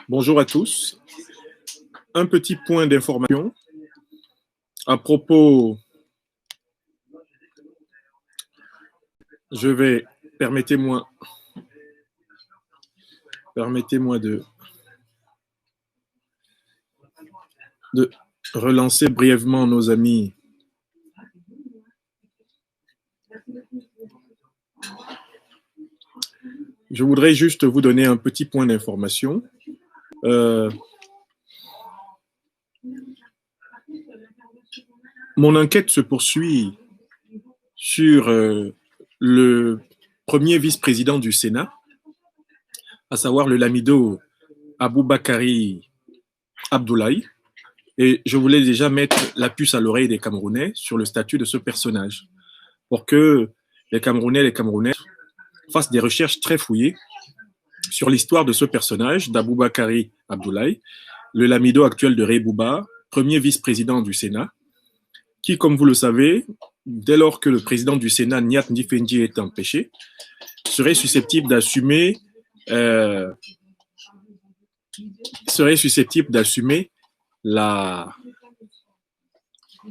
Bonjour à tous. Un petit point d'information à propos. Permettez-moi de relancer brièvement nos amis. Je voudrais juste vous donner un petit point d'information. Mon enquête se poursuit sur le premier vice-président du Sénat, à savoir le lamido Aboubakari Abdoulaye. Et je voulais déjà mettre la puce à l'oreille des Camerounais sur le statut de ce personnage, pour que les Camerounais et les Camerounaises fassent des recherches très fouillées sur l'histoire de ce personnage, d'Aboubakari Abdoulaye, le lamido actuel de Rey Bouba, premier vice-président du Sénat, qui, comme vous le savez, dès lors que le président du Sénat, Niat Ndifendi, est empêché, serait susceptible d'assumer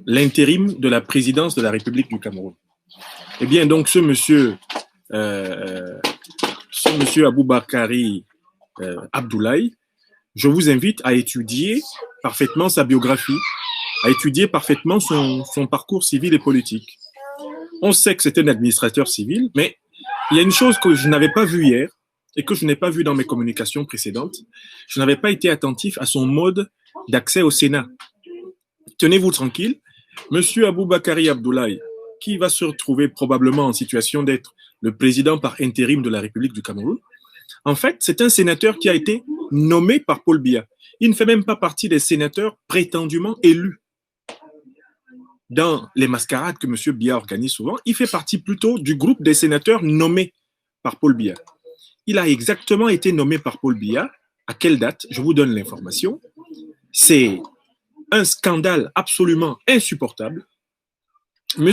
l'intérim de la présidence de la République du Cameroun. Eh bien, donc, ce monsieur Aboubakari Abdoulaye, je vous invite à étudier parfaitement sa biographie, à étudier parfaitement son parcours civil et politique. On sait que c'est un administrateur civil, mais il y a une chose que je n'avais pas vue hier et que je n'ai pas vue dans mes communications précédentes. Je n'avais pas été attentif à son mode d'accès au Sénat. Tenez-vous tranquille, monsieur Aboubakari Abdoulaye, qui va se retrouver probablement en situation d'être le président par intérim de la République du Cameroun, en fait, c'est un sénateur qui a été nommé par Paul Biya. Il ne fait même pas partie des sénateurs prétendument élus. Dans les mascarades que M. Biya organise souvent, il fait partie plutôt du groupe des sénateurs nommés par Paul Biya. Il a exactement été nommé par Paul Biya. À quelle date? Je vous donne l'information. C'est un scandale absolument insupportable. M.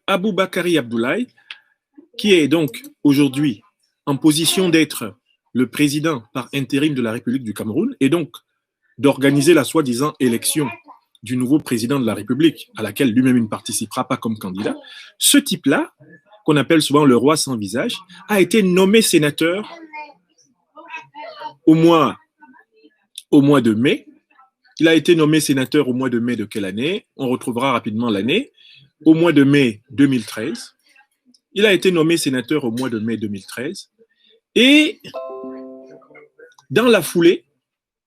Aboubakari Abdoulaye, qui est donc aujourd'hui en position d'être le président par intérim de la République du Cameroun et donc d'organiser la soi-disant élection du nouveau président de la République, à laquelle lui-même il ne participera pas comme candidat, ce type-là, qu'on appelle souvent le roi sans visage, a été nommé sénateur au mois de mai. Il a été nommé sénateur au mois de mai de quelle année? On retrouvera rapidement l'année. Au mois de mai 2013. Il a été nommé sénateur au mois de mai 2013. Et dans la foulée,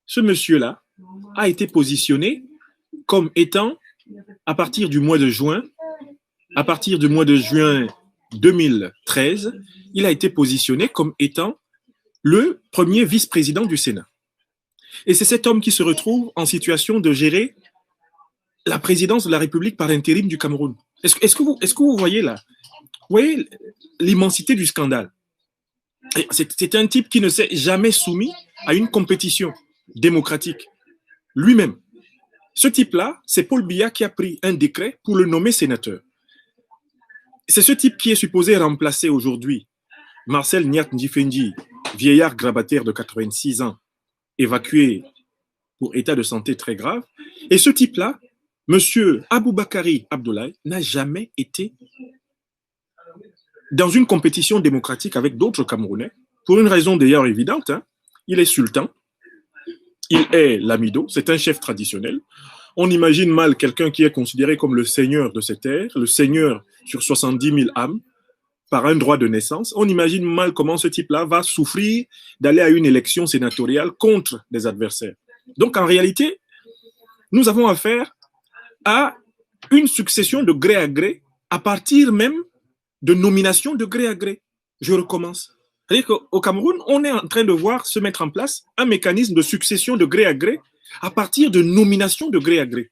ce monsieur-là a été positionné comme étant, à partir du mois de juin 2013, il a été positionné comme étant le premier vice-président du Sénat. Et c'est cet homme qui se retrouve en situation de gérer la présidence de la République par intérim du Cameroun. Est-ce que vous voyez là? Vous voyez l'immensité du scandale? C'est un type qui ne s'est jamais soumis à une compétition démocratique lui-même. Ce type-là, c'est Paul Biya qui a pris un décret pour le nommer sénateur. C'est ce type qui est supposé remplacer aujourd'hui Marcel Niat Ndifendi, vieillard grabataire de 86 ans, évacué pour état de santé très grave. Et ce type-là, monsieur Aboubakari Abdoulaye, n'a jamais été dans une compétition démocratique avec d'autres Camerounais, pour une raison d'ailleurs évidente. Il est sultan, il est lamido, c'est un chef traditionnel. On imagine mal quelqu'un qui est considéré comme le seigneur de cette terre, le seigneur sur 70 000 âmes, par un droit de naissance. On imagine mal comment ce type-là va souffrir d'aller à une élection sénatoriale contre des adversaires. Donc en réalité, nous avons affaire à une succession de gré à gré, à partir même de nominations de gré à gré. Je recommence. C'est-à-dire qu'au Cameroun, on est en train de voir se mettre en place un mécanisme de succession de gré à partir de nominations de gré à gré.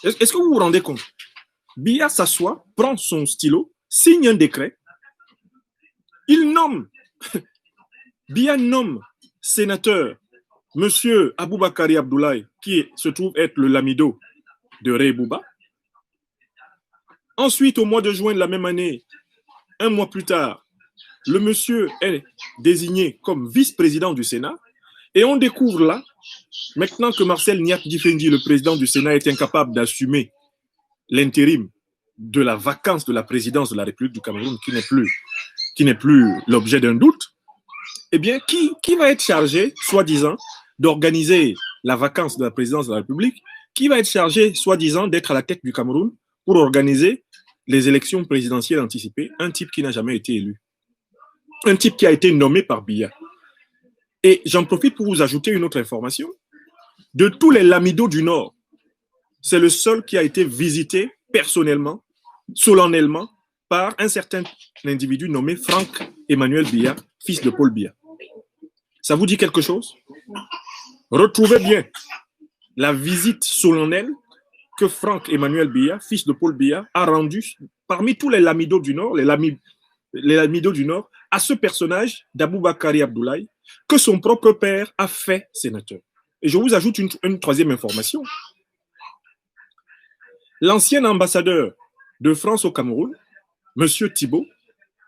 Est-ce que vous vous rendez compte? Biya s'assoit, prend son stylo, signe un décret, il nomme, Biya nomme sénateur monsieur Aboubakari Abdoulaye, qui se trouve être le lamido de Rey Bouba, Ensuite, au mois de juin de la même année, un mois plus tard, le monsieur est désigné comme vice-président du Sénat et on découvre là, maintenant que Marcel Niat Difendi, le président du Sénat, est incapable d'assumer l'intérim de la vacance de la présidence de la République du Cameroun qui n'est plus l'objet d'un doute, eh bien, qui va être chargé, soi-disant, d'organiser la vacance de la présidence de la République? Qui va être chargé, soi-disant, d'être à la tête du Cameroun pour organiser les élections présidentielles anticipées? Un type qui n'a jamais été élu. Un type qui a été nommé par Biya. Et j'en profite pour vous ajouter une autre information. De tous les lamidos du Nord, c'est le seul qui a été visité personnellement, solennellement, par un certain individu nommé Franck Emmanuel Biya, fils de Paul Biya. Ça vous dit quelque chose? Retrouvez bien la visite solennelle que Franck Emmanuel Biya, fils de Paul Biya, a rendue parmi tous les lamidos du Nord, les lamidos du Nord, à ce personnage d'Aboubakari Abdoulaye, que son propre père a fait sénateur. Et je vous ajoute une troisième information. L'ancien ambassadeur de France au Cameroun, M. Thibault,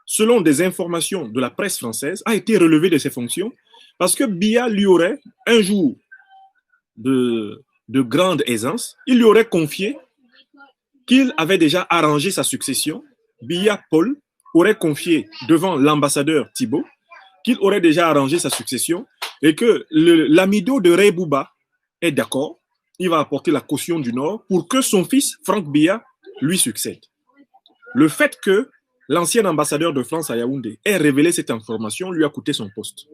selon des informations de la presse française, a été relevé de ses fonctions parce que Biya lui aurait, un jour de grande aisance, il lui aurait confié qu'il avait déjà arrangé sa succession. Biya Paul aurait confié devant l'ambassadeur Thibault qu'il aurait déjà arrangé sa succession et que l'amido de Ray Bouba est d'accord, il va apporter la caution du Nord pour que son fils, Franck Biya, lui succède. Le fait que l'ancien ambassadeur de France à Yaoundé ait révélé cette information lui a coûté son poste.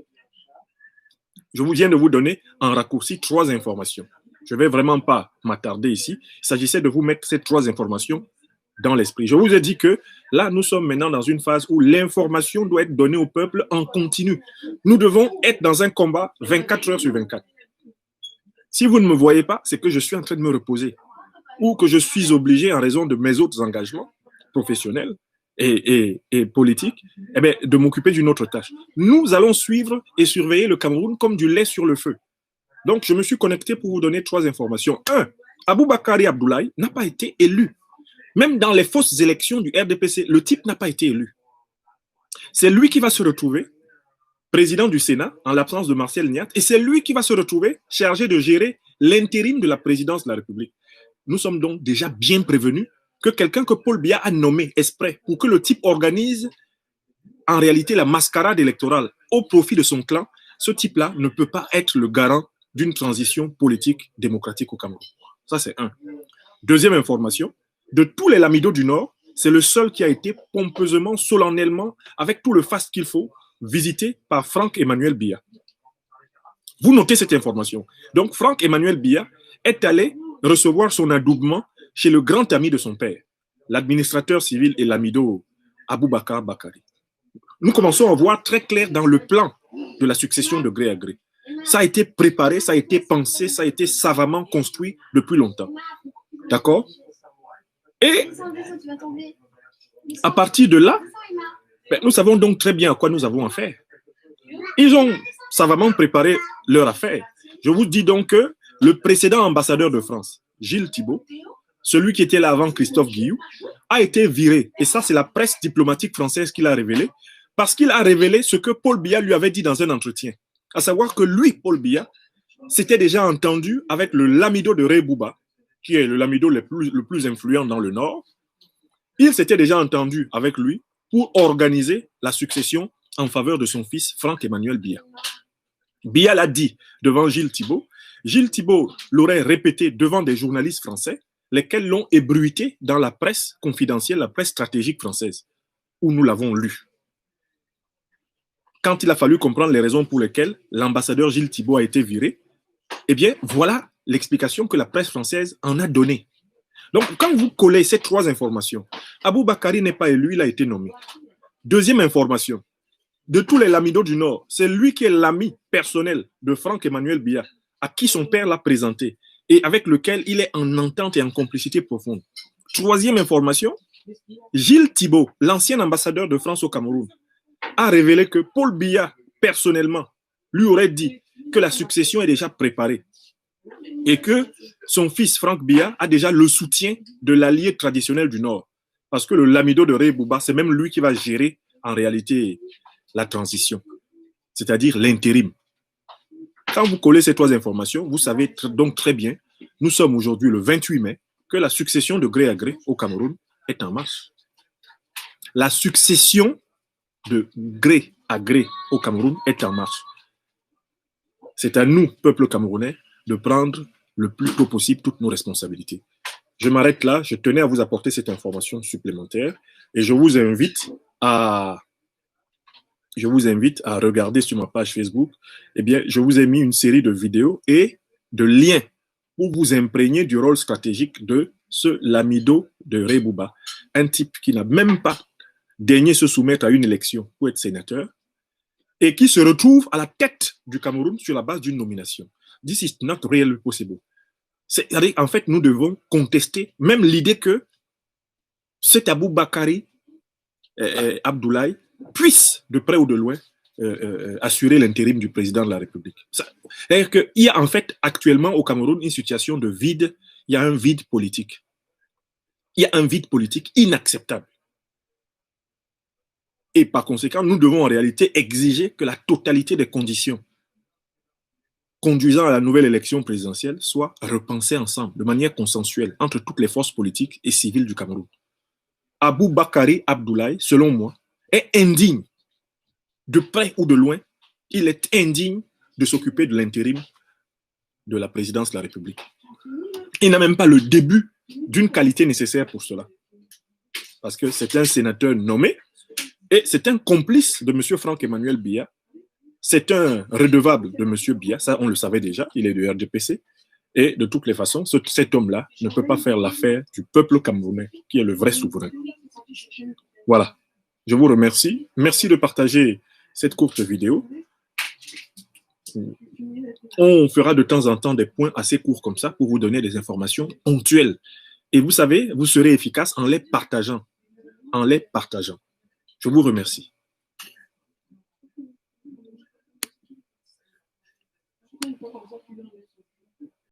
Je viens de vous donner en raccourci 3 informations. Je ne vais vraiment pas m'attarder ici. Il s'agissait de vous mettre ces 3 informations dans l'esprit. Je vous ai dit que là, nous sommes maintenant dans une phase où l'information doit être donnée au peuple en continu. Nous devons être dans un combat 24 heures sur 24. Si vous ne me voyez pas, c'est que je suis en train de me reposer ou que je suis obligé, en raison de mes autres engagements professionnels et politiques, eh bien, de m'occuper d'une autre tâche. Nous allons suivre et surveiller le Cameroun comme du lait sur le feu. Donc, je me suis connecté pour vous donner 3 informations. 1. Aboubakari Abdoulaye n'a pas été élu. Même dans les fausses élections du RDPC, le type n'a pas été élu. C'est lui qui va se retrouver président du Sénat en l'absence de Marcel Niat et c'est lui qui va se retrouver chargé de gérer l'intérim de la présidence de la République. Nous sommes donc déjà bien prévenus que quelqu'un que Paul Biya a nommé exprès pour que le type organise en réalité la mascarade électorale au profit de son clan, ce type-là ne peut pas être le garant d'une transition politique démocratique au Cameroun. Ça, c'est 1. Deuxième information, de tous les lamidos du Nord, c'est le seul qui a été pompeusement, solennellement, avec tout le faste qu'il faut, visité par Franck Emmanuel Biya. Vous notez cette information. Donc, Franck Emmanuel Biya est allé recevoir son adoubement chez le grand ami de son père, l'administrateur civil et l'amido Aboubakar Bakari. Nous commençons à voir très clair dans le plan de la succession de gré à gré. Ça a été préparé, ça a été pensé, ça a été savamment construit depuis longtemps. D'accord? Et à partir de là, nous savons donc très bien à quoi nous avons affaire. Ils ont savamment préparé leur affaire. Je vous dis donc que le précédent ambassadeur de France, Gilles Thibault, celui qui était là avant Christophe Guilloux, a été viré. Et ça, c'est la presse diplomatique française qui l'a révélé, parce qu'il a révélé ce que Paul Biya lui avait dit dans un entretien. À savoir que lui, Paul Biya, s'était déjà entendu avec le lamido de Ray Bouba, qui est le lamido le plus influent dans le Nord. Il s'était déjà entendu avec lui pour organiser la succession en faveur de son fils Franck Emmanuel Biya. Biya l'a dit devant Gilles Thibault. Gilles Thibault l'aurait répété devant des journalistes français, lesquels l'ont ébruité dans la presse confidentielle, la presse stratégique française, où nous l'avons lu. Quand il a fallu comprendre les raisons pour lesquelles l'ambassadeur Gilles Thibault a été viré, eh bien, voilà l'explication que la presse française en a donnée. Donc, quand vous collez ces 3 informations, Aboubakari n'est pas élu, il a été nommé. Deuxième information, de tous les lamidos du Nord, c'est lui qui est l'ami personnel de Franck Emmanuel Biya, à qui son père l'a présenté et avec lequel il est en entente et en complicité profonde. Troisième information, Gilles Thibault, l'ancien ambassadeur de France au Cameroun, a révélé que Paul Biya, personnellement, lui aurait dit que la succession est déjà préparée et que son fils Franck Biya a déjà le soutien de l'allié traditionnel du Nord. Parce que le lamido de Rey Bouba, c'est même lui qui va gérer en réalité la transition, c'est-à-dire l'intérim. Quand vous collez ces trois informations, vous savez donc très bien, nous sommes aujourd'hui le 28 mai, que la succession de gré à gré au Cameroun est en marche. La succession de gré à gré au Cameroun est en marche. C'est à nous, peuple camerounais, de prendre le plus tôt possible toutes nos responsabilités. Je m'arrête là, je tenais à vous apporter cette information supplémentaire et je vous invite à regarder sur ma page Facebook. Eh bien, je vous ai mis une série de vidéos et de liens pour vous imprégner du rôle stratégique de ce lamido de Rey Bouba, un type qui n'a même pas daigné se soumettre à une élection pour être sénateur et qui se retrouve à la tête du Cameroun sur la base d'une nomination. This is not really possible. En fait, nous devons contester même l'idée que cet Aboubakari Abdoulaye puisse, de près ou de loin, assurer l'intérim du président de la République. C'est-à-dire qu'il y a en fait actuellement au Cameroun une situation de vide, il y a un vide politique. Il y a un vide politique inacceptable. Et par conséquent, nous devons en réalité exiger que la totalité des conditions conduisant à la nouvelle élection présidentielle soient repensées ensemble, de manière consensuelle, entre toutes les forces politiques et civiles du Cameroun. Aboubakari Abdoulaye, selon moi, est indigne, de près ou de loin, il est indigne de s'occuper de l'intérim de la présidence de la République. Il n'a même pas le début d'une qualité nécessaire pour cela. Parce que c'est un sénateur nommé et c'est un complice de M. Franck-Emmanuel Biya. C'est un redevable de M. Biya, ça on le savait déjà, il est du RDPC. Et de toutes les façons, cet homme-là ne peut pas faire l'affaire du peuple camerounais, qui est le vrai souverain. Voilà. Je vous remercie. Merci de partager cette courte vidéo. On fera de temps en temps des points assez courts comme ça pour vous donner des informations ponctuelles. Et vous savez, vous serez efficace en les partageant. En les partageant. Je vous remercie.